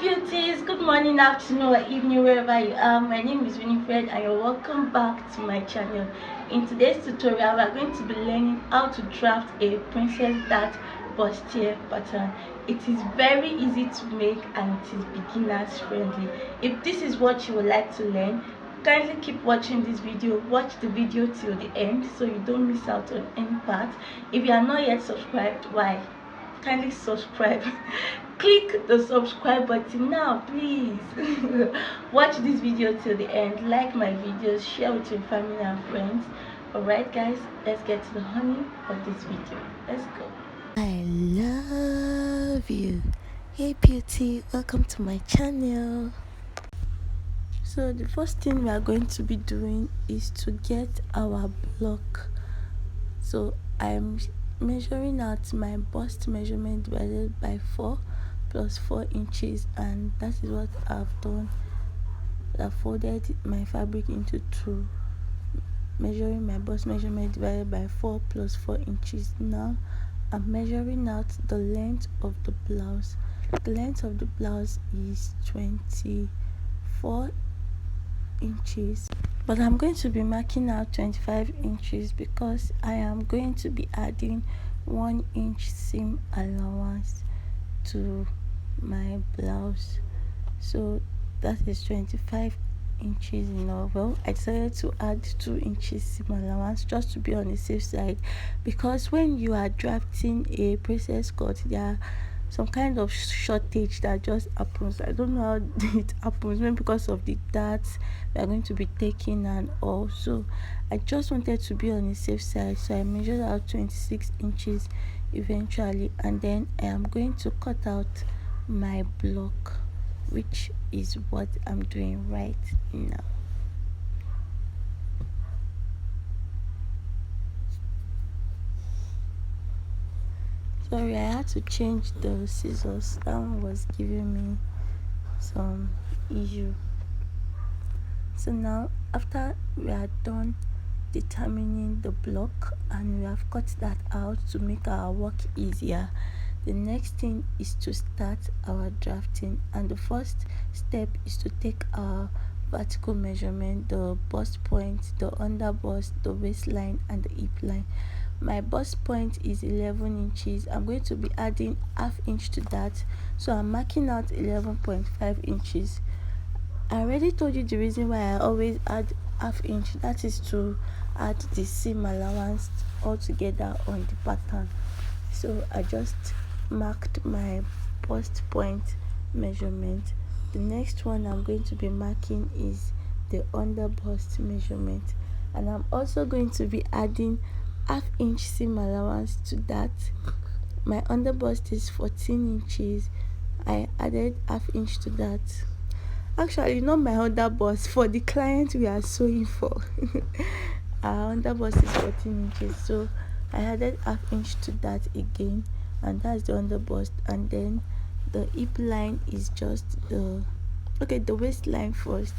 beauties, good morning, afternoon, or evening, wherever you are. My name is Winifred, and you're welcome back to my channel. In today's tutorial, we're going to be learning how to draft a princess dart bustier pattern. It is very easy to make and it is beginners friendly. If this is what you would like to learn, kindly keep watching this video. Watch the video till the end so you don't miss out on any part. If you are not yet subscribed, why? Kindly subscribe. Click the subscribe button now, please. Watch this video till the end, like my videos, share with your family and friends. Alright guys, let's get to the honey of this video. Let's go. I love you. Hey beauty, welcome to my channel. So the first thing we are going to be doing is to get our block. So I'm measuring out my bust measurement divided by 4 plus 4 inches, and that is what I've done. I've folded my fabric into 2, measuring my bust measurement divided by 4 plus 4 inches. Now I'm measuring out the length of the blouse. The length of the blouse is 24 inches, but I'm going to be marking out 25 inches because I am going to be adding 1 inch seam allowance to my blouse. So that is 25 inches enough. Well, I decided to add 2 inches seam allowance just to be on the safe side, because when you are drafting a princess cut, there are some kind of shortage that just happens. I don't know how it happens, maybe because of the darts we are going to be taking and all. So I just wanted to be on the safe side, so I measured out 26 inches eventually, and then I am going to cut out my block, which is what I'm doing right now. Sorry, I had to change the scissors. That one was giving me some issue. So now, after we are done determining the block and we have cut that out to make our work easier, the next thing is to start our drafting. And the first step is to take our vertical measurement, the bust point, the under bust, the waistline, and the hip line. My bust point is 11 inches. I'm going to be adding half inch to that, so I'm marking out 11.5 inches. I already told you the reason why I always add half inch. That is to add the seam allowance all together on the pattern. So I just marked my bust point measurement. The next one I'm going to be marking is the under bust measurement, and I'm also going to be adding half inch seam allowance to that. My under bust is 14 inches. I added half inch to that. Actually, not my under bust, for the client we are sewing for. Our under bust is 14 inches, so I added half inch to that again, and that's the under bust. And then the hip line is just the waistline first.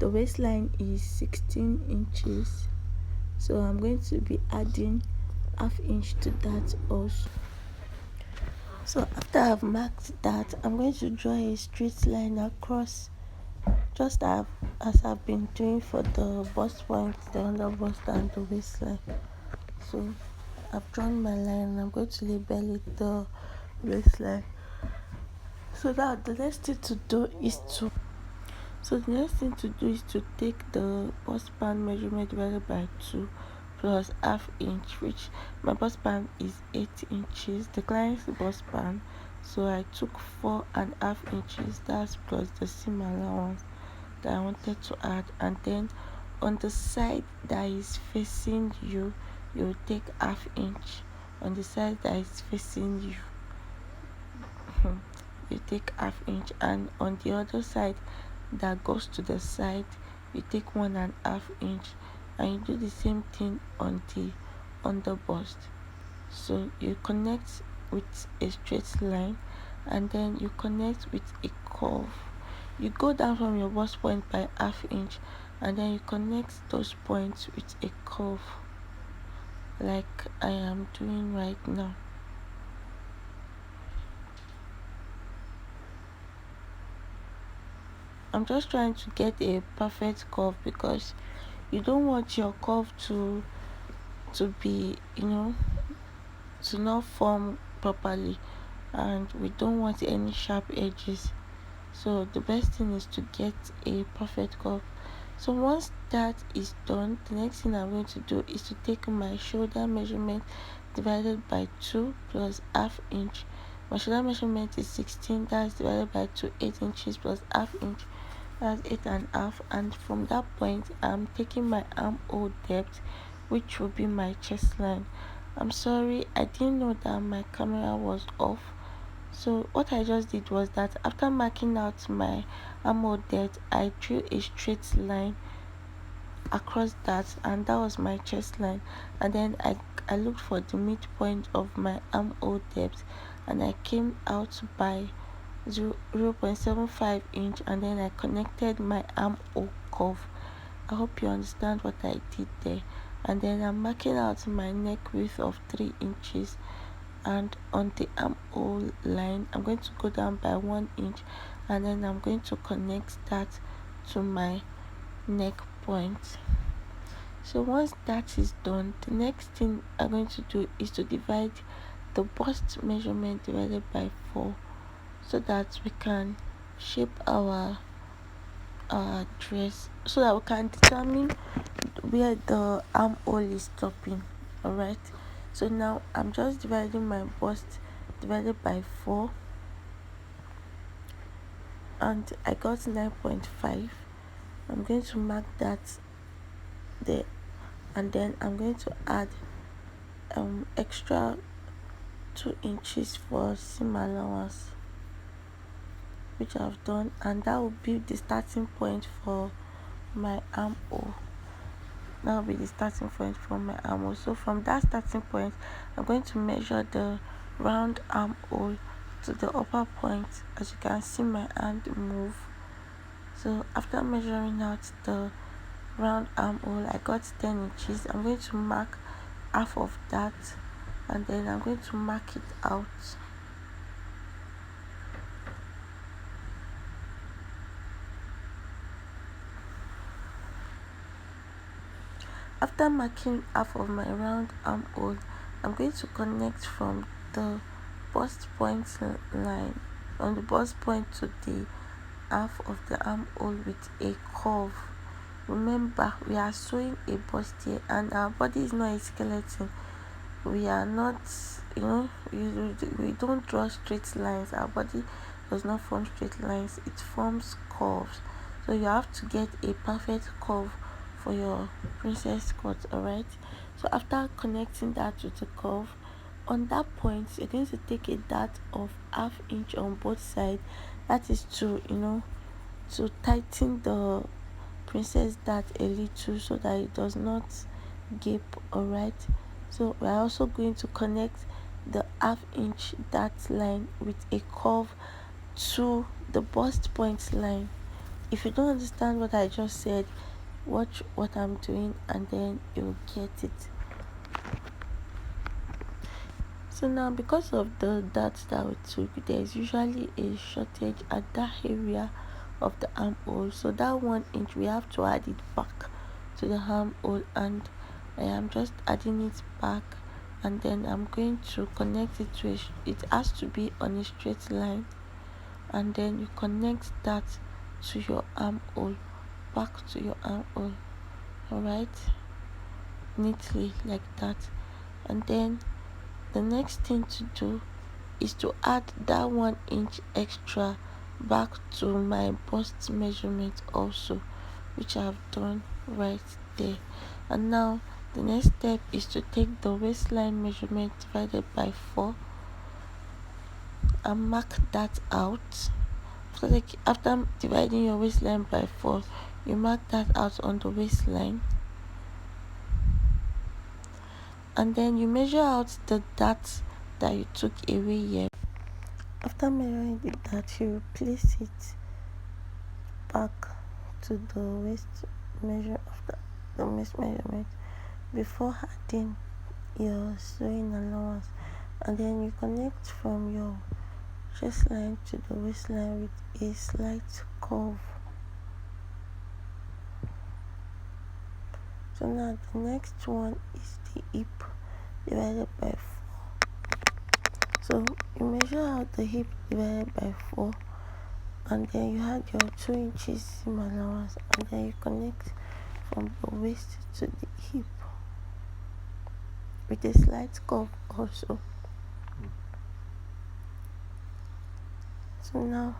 The waistline is 16 inches, so I'm going to be adding half inch to that also. So after I've marked that, I'm going to draw a straight line across, just as I've been doing for the bust point, the under bust, and the waistline. So I've drawn my line and I'm going to label it the waistline. So now the next thing to do is to take the bust band measurement divided by 2 plus half inch, which my bust band is 8 inches, the client's bust band, so I took 4.5 inches, that's plus the seam allowance that I wanted to add. And then on the side that is facing you, you take half inch. On the side that is facing you, you take half inch, and on the other side that goes to the side, you take 1.5 inch, and you do the same thing on the under bust. So you connect with a straight line, and then you connect with a curve. You go down from your bust point by half inch, and then you connect those points with a curve, like I am doing right now. I'm just trying to get a perfect curve, because you don't want your curve to be, to not form properly, and we don't want any sharp edges. So the best thing is to get a perfect curve. So once that is done, the next thing I'm going to do is to take my shoulder measurement divided by 2 plus half inch. My shoulder measurement is 16, that's divided by 2, 8 inches plus half inch, that's 8.5. And from that point, I'm taking my armhole depth, which will be my chest line. I'm sorry, I didn't know that my camera was off. So what I just did was that after marking out my armhole depth, I drew a straight line across that, and that was my chest line. And then I looked for the midpoint of my armhole depth, and I came out by 0.75 inch, and then I connected my armhole curve. I hope you understand what I did there. And then I'm marking out my neck width of 3 inches, and on the armhole line I'm going to go down by 1 inch, and then I'm going to connect that to my neck point. So once that is done, the next thing I'm going to do is to divide the bust measurement divided by 4, so that we can shape our dress, so that we can determine where the armhole is stopping. Alright, so now I'm just dividing my bust divided by 4, and I got 9.5. I'm going to mark that there, and then I'm going to add extra 2 inches for seam allowance, which I've done, and that will be the starting point for my armhole. That will be the starting point for my armhole. So from that starting point, I'm going to measure the round armhole to the upper point. As you can see, my hand move. So after measuring out the round armhole, I got 10 inches. I'm going to mark half of that, and then I'm going to mark it out. After marking half of my round armhole, I'm going to connect from the bust point line, on the bust point to the half of the armhole, with a curve. Remember, we are sewing a bustier, and our body is not a skeleton. We are not, we don't draw straight lines. Our body does not form straight lines, it forms curves. So you have to get a perfect curve for your princess cut. Alright, so after connecting that with the curve, on that point you're going to take a dart of half inch on both sides. That is to to tighten the princess dart a little, so that it does not gape. Alright, so we're also going to connect the half inch dart line with a curve to the bust point line. If you don't understand what I just said, watch what I'm doing, and then you'll get it. So now, because of the darts that we took, there is usually a shortage at that area of the armhole. So that 1 inch, we have to add it back to the armhole, and I am just adding it back, and then I'm going to connect it to it has to be on a straight line, and then you connect that to your armhole, back to your armhole. Alright, neatly like that. And then the next thing to do is to add that 1 inch extra back to my bust measurement also, which I've done right there. And now the next step is to take the waistline measurement divided by 4 and mark that out. So after dividing your waistline by 4, you mark that out on the waistline, and then you measure out the dart that you took away here. After measuring the dart, you place it back to the waist measure of the waist measurement before adding your sewing allowance, and then you connect from your chest line to the waistline with a slight curve. So now the next one is the hip divided by 4. So you measure out the hip divided by 4, and then you add your 2 inches seam allowance, and then you connect from the waist to the hip with a slight curve also. So now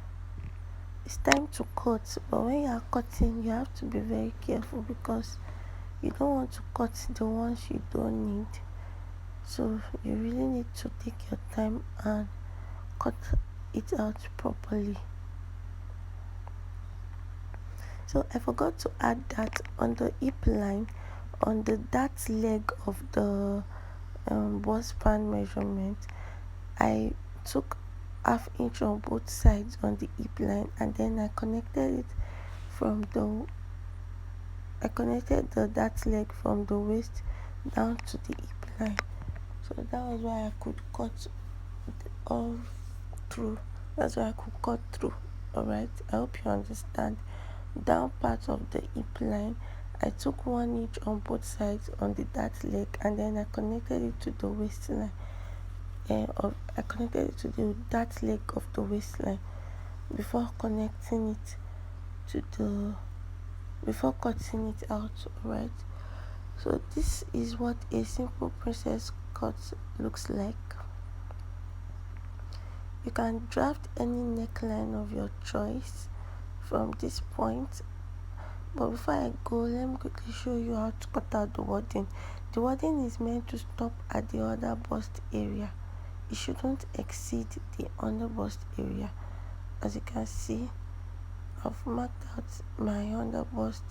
it's time to cut, but when you are cutting you have to be very careful because you don't want to cut the ones you don't need. So you really need to take your time and cut it out properly. So I forgot to add that on the hip line, on the that leg of the bust span measurement, I took half inch on both sides on the hip line, and then I connected the that leg from the waist down to the hip line. So that was why I could cut all through. That's why I could cut through. Alright, I hope you understand. Down part of the hip line, I took 1 inch on both sides on the that leg, and then I connected it to the waistline. I connected it to the that leg of the waistline before connecting it before cutting it out. Alright, so this is what a simple princess cut looks like. You can draft any neckline of your choice from this point, but before I go, let me quickly show you how to cut out the wadding. The wadding is meant to stop at the under bust area. It shouldn't exceed the under bust area. As you can see, I've marked out my under bust,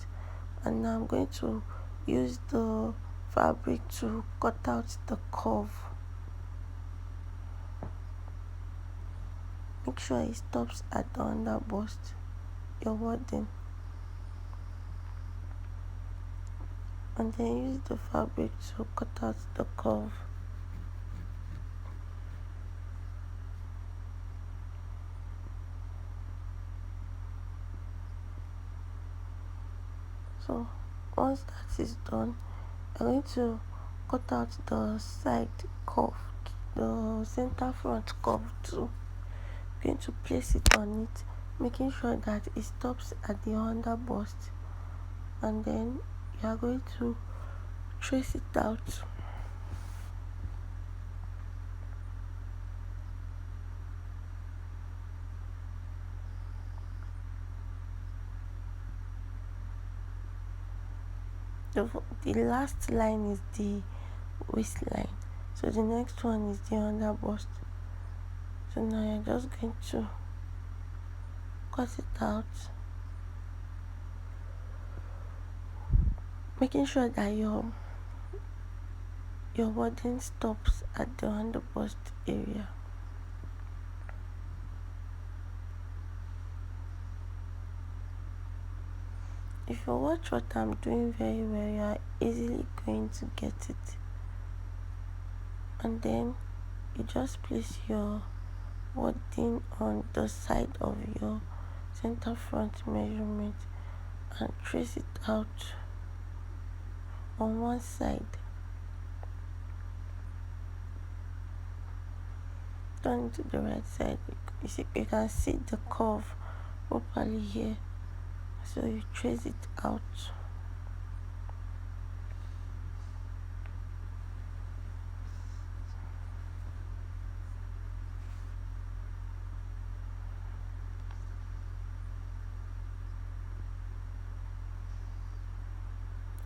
and now I'm going to use the fabric to cut out the curve. Make sure it stops at the under bust, your wadding, and then use the fabric to cut out the curve. So once that is done, I'm going to cut out the side curve, the center front curve too. I'm going to place it on it, making sure that it stops at the under bust, and then you are going to trace it out. The last line is the waistline, so the next one is the under bust. So now you're just going to cut it out, making sure that your wadding stops at the under bust area. If you watch what I'm doing very well, you are easily going to get it. And then you just place your wadding on the side of your center front measurement and trace it out on one side. Turn to the right side. You can see the curve properly here, so you trace it out.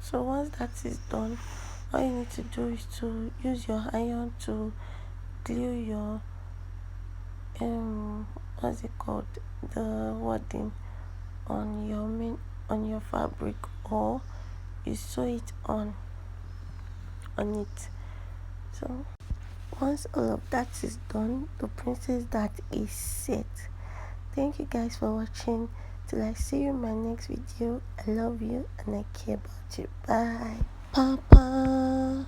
So once that is done, all you need to do is to use your iron to glue your what's it called, the wadding on your fabric, or you sew it on it. So once all of that is done, the princess that is set. Thank you guys for watching. Till I see you in my next video. I love you and I care about you. Bye, Papa.